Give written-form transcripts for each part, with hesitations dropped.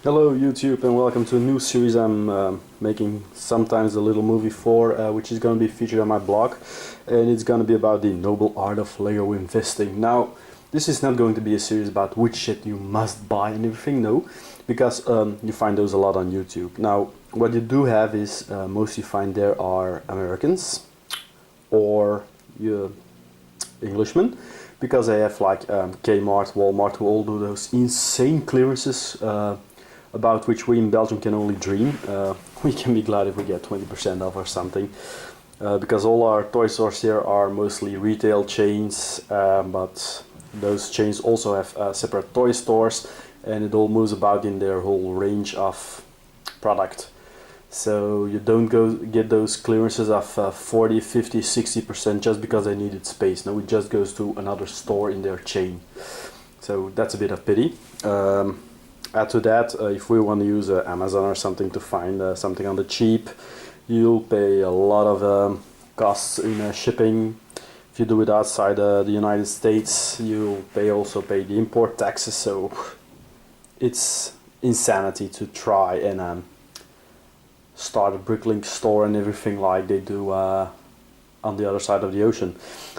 Hello YouTube and welcome to a new series I'm making sometimes a little movie for, which is going to be featured on my blog, and it's going to be about the noble art of Lego investing. Now, this is not going to be a series about which shit you must buy and everything, no, because you find those a lot on YouTube. Now, what you do have is most you find there are Americans or Englishmen, because they have like Kmart, Walmart, who all do those insane clearances about which we in Belgium can only dream. We can be glad if we get 20% off or something, because all our toy stores here are mostly retail chains, but those chains also have separate toy stores, and it all moves about in their whole range of product. So you don't go get those clearances of 40, 50, 60% just because they needed space. No, it just goes to another store in their chain. So that's a bit of pity. Add to that, if we want to use Amazon or something to find something on the cheap, you'll pay a lot of costs in shipping. If you do it outside the United States, you'll also pay the import taxes. So it's insanity to try and start a bricklink store and everything like they do on the other side of the ocean.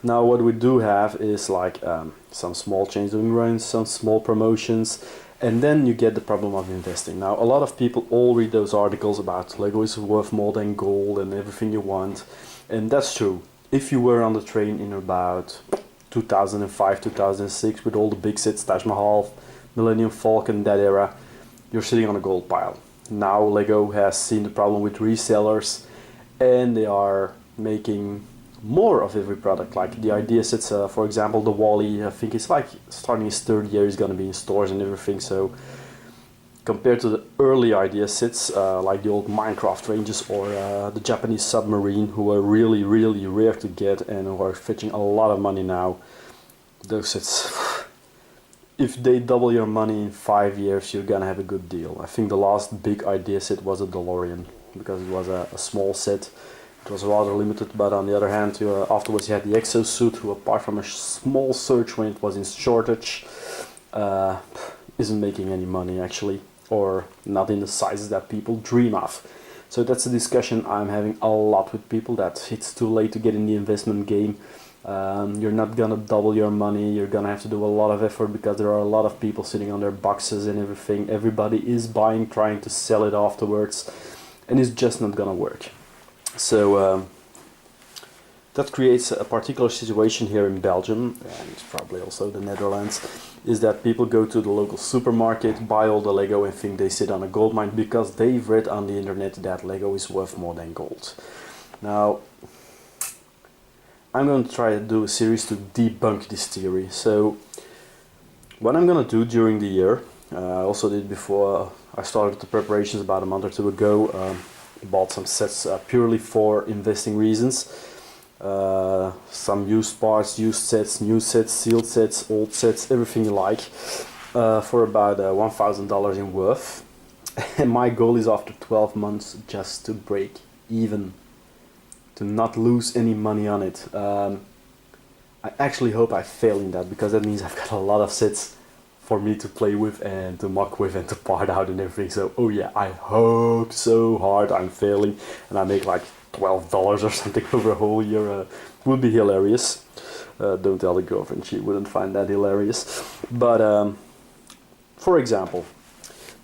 Now what we do have is like some small chains doing runs, some small promotions, and then you get the problem of investing. Now a lot of people all read those articles about Lego is worth more than gold and everything you want, and that's true. If you were on the train in about 2005, 2006 with all the big sets, Taj Mahal, Millennium Falcon, that era, you're sitting on a gold pile. Now Lego has seen the problem with resellers, and they are making more of every product. Like the idea sets, for example, the Wally, I think it's like starting his third year, is going to be in stores and everything. So compared to the early idea sets, like the old Minecraft ranges or the Japanese submarine, who are really, really rare to get and who are fetching a lot of money now, those sets, if they double your money in 5 years, you're gonna have a good deal. I think the last big idea set was a DeLorean, because it was a small set. It was rather limited, but on the other hand, afterwards you had the exosuit, who apart from a small surge when it was in shortage, isn't making any money actually, or not in the sizes that people dream of. So that's a discussion I'm having a lot with people, that it's too late to get in the investment game. You're not gonna double your money, you're gonna have to do a lot of effort, because there are a lot of people sitting on their boxes and everything. Everybody is buying, trying to sell it afterwards, and it's just not gonna work. So that creates a particular situation here in Belgium, and probably also the Netherlands, is that people go to the local supermarket, buy all the Lego and think they sit on a gold mine because they've read on the internet that Lego is worth more than gold. Now, I'm going to try to do a series to debunk this theory. So what I'm going to do during the year, I also did before I started the preparations about a month or two ago, bought some sets purely for investing reasons. Some used parts, used sets, new sets, sealed sets, old sets, everything you like, for about $1,000 in worth. And my goal is after 12 months just to break even, to not lose any money on it. I actually hope I fail in that, because that means I've got a lot of sets for me to play with and to muck with and to part out and everything. So oh yeah, I hope so hard I'm failing and I make like $12 or something over a whole year. Would be hilarious. Don't tell the girlfriend, she wouldn't find that hilarious. But for example,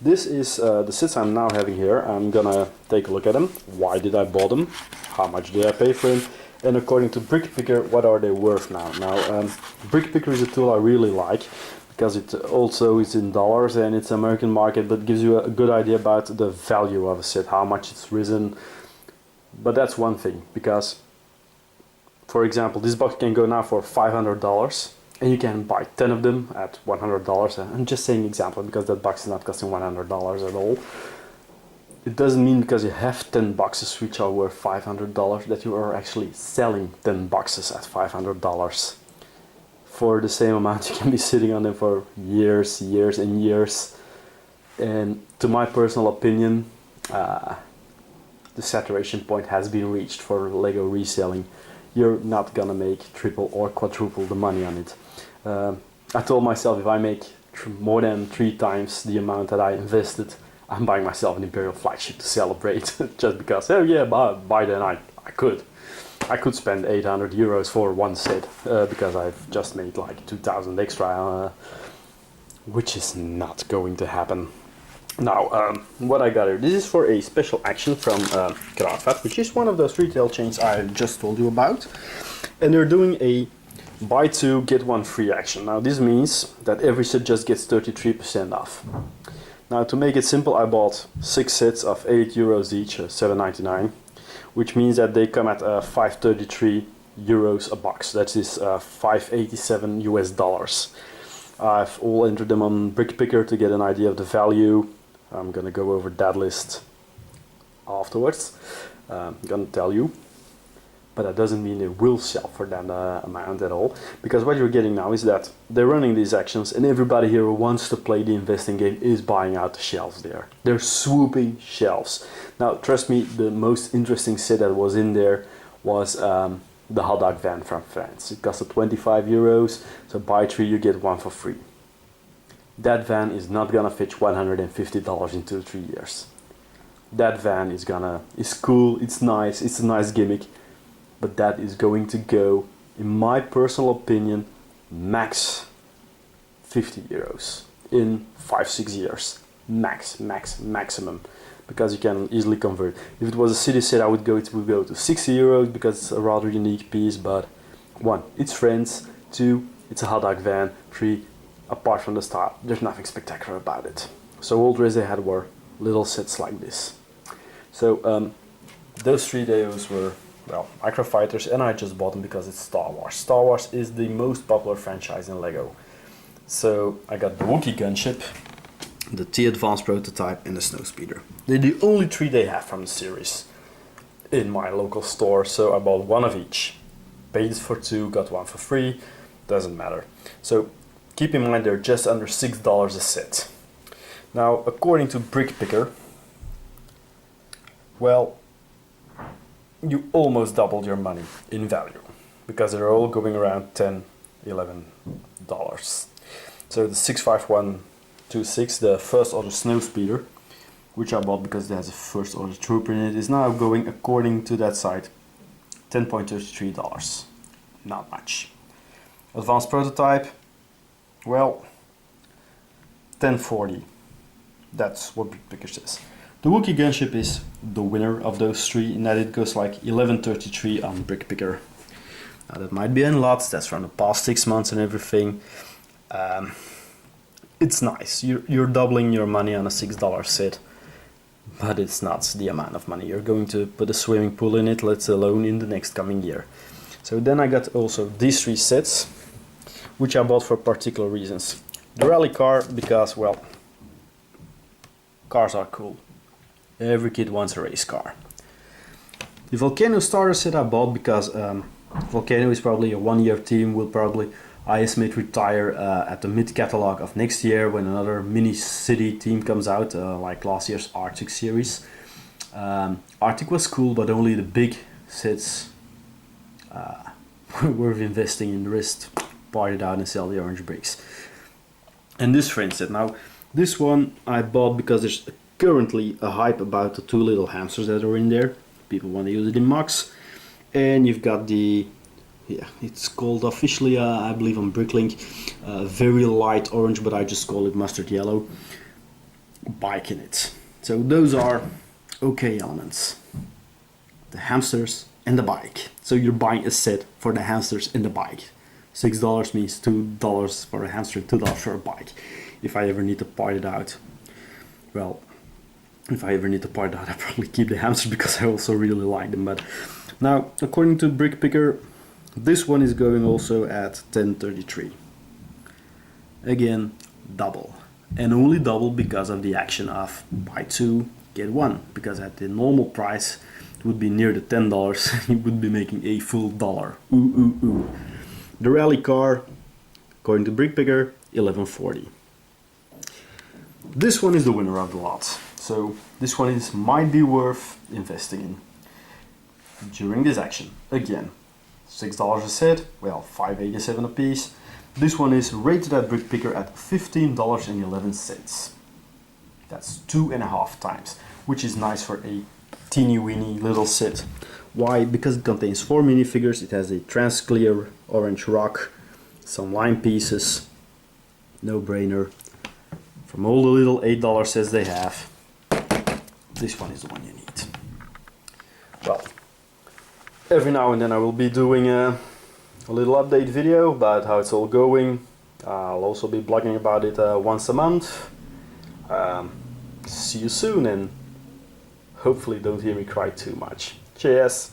this is the sets I'm now having here. I'm gonna take a look at them. Why did I buy them? How much did I pay for them? And according to Brick Picker, what are they worth now? Now, Brick Picker is a tool I really like, because it also is in dollars and it's American market, but gives you a good idea about the value of a set, how much it's risen. But that's one thing, because, for example, this box can go now for $500, and you can buy 10 of them at $100. I'm just saying example, because that box is not costing $100 at all. It doesn't mean because you have 10 boxes which are worth $500 that you are actually selling 10 boxes at $500. For the same amount, you can be sitting on them for years, years and years. And to my personal opinion, the saturation point has been reached for Lego reselling. You're not gonna make triple or quadruple the money on it. I told myself, if I make more than 3 times the amount that I invested. I'm buying myself an Imperial flagship to celebrate just because, oh yeah, by then I could. I could spend 800 euros for one set because I've just made like 2,000 extra, which is not going to happen. Now, what I got here, this is for a special action from Kruidvat, which is one of those retail chains I just told you about. And they're doing a buy 2, get 1 free action. Now, this means that every set just gets 33% off. Now, to make it simple, I bought 6 sets of 8 euros each, €7.99, which means that they come at 533 euros a box. That is 587 US dollars. I've all entered them on Brick Picker to get an idea of the value. I'm gonna go over that list afterwards. I'm gonna tell you, but that doesn't mean they will sell for that amount at all, because what you're getting now is that they're running these actions and everybody here who wants to play the investing game is buying out the shelves there. They're swooping shelves. Now, trust me, the most interesting set that was in there was the hot dog van from France. It cost 25 euros, so buy 3 you get 1 for free. That van is not gonna fetch $150 in 2-3 years. That van is cool, it's nice, it's a nice gimmick, but that is going to go, in my personal opinion, max 50 euros in 5-6 years. Maximum. Because you can easily convert. If it was a city set, I would go to 60 euros because it's a rather unique piece, but 1, it's Friends, 2, it's a hot dog van, 3, apart from the style, there's nothing spectacular about it. So all the rest they had were little sets like this. So those 3 deos were, well, Microfighters, and I just bought them because it's Star Wars. Star Wars is the most popular franchise in LEGO. So I got the Wookiee gunship, the T Advanced prototype, and the Snowspeeder. They're the only 3 they have from the series in my local store, so I bought 1 of each. Paid for 2, got 1 for free, doesn't matter. So keep in mind they're just under $6 a set. Now, according to Brick Picker, well, you almost doubled your money in value because they're all going around $10, $11. So the 65126, the first order Snowspeeder, which I bought because it has a first order trooper in it, is now going, according to that site, $10.33. Not much. Advanced prototype, well, $10.40. That's what Brick Picker says. The Wookiee gunship is the winner of those 3, in that it goes like $11.33 on Brick Picker. Now that might be in lots, that's from the past 6 months and everything. It's nice, you're doubling your money on a $6 set, but it's not the amount of money you're going to put a swimming pool in it, let alone in the next coming year. So then I got also these 3 sets, which I bought for particular reasons. The rally car, because, well, cars are cool. Every kid wants a race car. The Volcano starter set I bought because Volcano is probably a 1-year team, will probably, I estimate, retire at the mid-catalog of next year when another mini-city team comes out, like last year's Arctic series. Arctic was cool, but only the big sets worth investing in. The rest, part it out and sell the orange bricks. And this friend set, now this one I bought because there's currently a hype about the 2 little hamsters that are in there. People want to use it in mocks. And you've got the, yeah, it's called officially, I believe on Bricklink, very light orange, but I just call it mustard yellow, bike in it. So those are okay elements. The hamsters and the bike. So you're buying a set for the hamsters and the bike. $6 means $2 for a hamster, $2 for a bike. If I ever need to part it out, well, if I ever need to part it out, I probably keep the hamsters because I also really like them. But now, according to Brick Picker, this one is going also at $10.33. Again, double. And only double because of the action of buy 2, get 1. Because at the normal price, it would be near the $10. You would be making a full dollar. Ooh. The rally car, according to Brick Picker, $11.40. This one is the winner of the lot. So this one might be worth investing in during this action. Again, $6 a set, well, $5.87 a piece. This one is rated at brick picker at $15.11. That's 2.5 times, which is nice for a teeny weeny little set. Why? Because it contains 4 minifigures, it has a trans clear orange rock, some lime pieces, no brainer. From all the little $8 sets they have, this one is the one you need. Well, every now and then I will be doing a little update video about how it's all going. I'll also be blogging about it once a month. See you soon, and hopefully don't hear me cry too much. Cheers!